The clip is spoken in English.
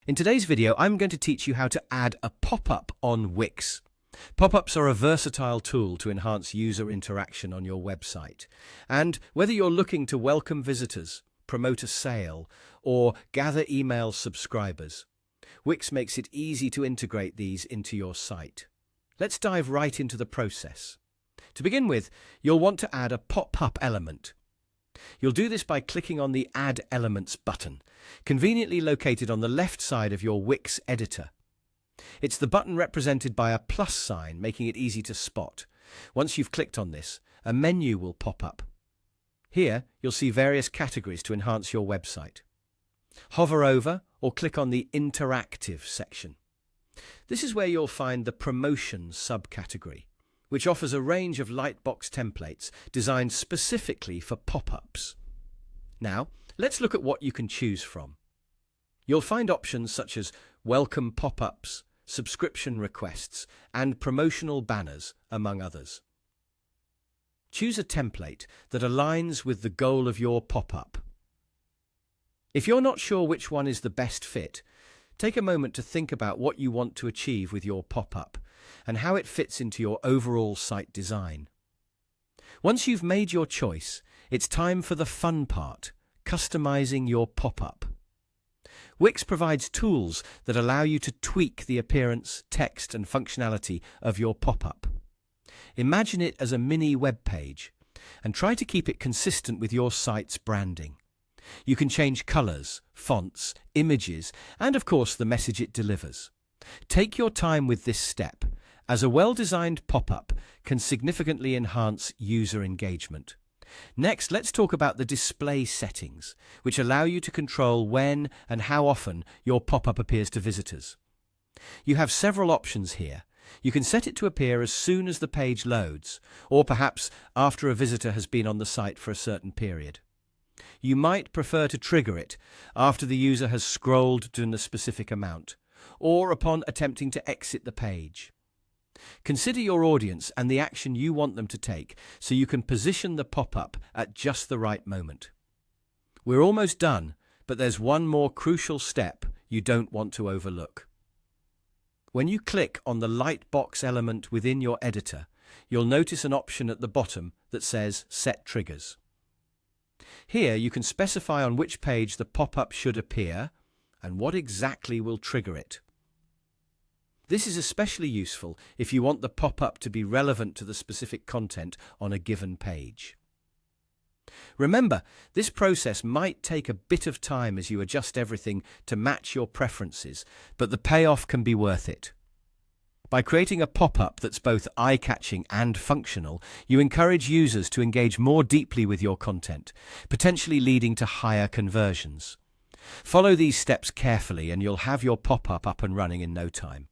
In today's video, I'm going to teach you how to add a pop-up on Wix. Pop-ups are a versatile tool to enhance user interaction on your website. And whether you're looking to welcome visitors, promote a sale, or gather email subscribers, Wix makes it easy to integrate these into your site. Let's dive right into the process. To begin with, you'll want to add a pop-up element. You'll do this by clicking on the Add Elements button, conveniently located on the left side of your Wix editor. It's the button represented by a plus sign, making it easy to spot. Once you've clicked on this, a menu will pop up. Here, you'll see various categories to enhance your website. Hover over or click on the Interactive section. This is where you'll find the Promotions subcategory, which offers a range of lightbox templates designed specifically for pop-ups. Now, let's look at what you can choose from. You'll find options such as welcome pop-ups, subscription requests, and promotional banners, among others. Choose a template that aligns with the goal of your pop-up. If you're not sure which one is the best fit, take a moment to think about what you want to achieve with your pop-up and how it fits into your overall site design. Once you've made your choice, it's time for the fun part, customizing your pop-up. Wix provides tools that allow you to tweak the appearance, text, and functionality of your pop-up. Imagine it as a mini web page and try to keep it consistent with your site's branding. You can change colors, fonts, images, and of course the message it delivers. Take your time with this step, as a well-designed pop-up can significantly enhance user engagement. Next, let's talk about the display settings, which allow you to control when and how often your pop-up appears to visitors. You have several options here. You can set it to appear as soon as the page loads, or perhaps after a visitor has been on the site for a certain period. You might prefer to trigger it after the user has scrolled to a specific amount, or upon attempting to exit the page. Consider your audience and the action you want them to take so you can position the pop-up at just the right moment. We're almost done, but there's one more crucial step you don't want to overlook. When you click on the lightbox element within your editor, you'll notice an option at the bottom that says Set Triggers. Here you can specify on which page the pop-up should appear and what exactly will trigger it. This is especially useful if you want the pop-up to be relevant to the specific content on a given page. Remember, this process might take a bit of time as you adjust everything to match your preferences, but the payoff can be worth it. By creating a pop-up that's both eye-catching and functional, you encourage users to engage more deeply with your content, potentially leading to higher conversions. Follow these steps carefully and you'll have your pop-up up and running in no time.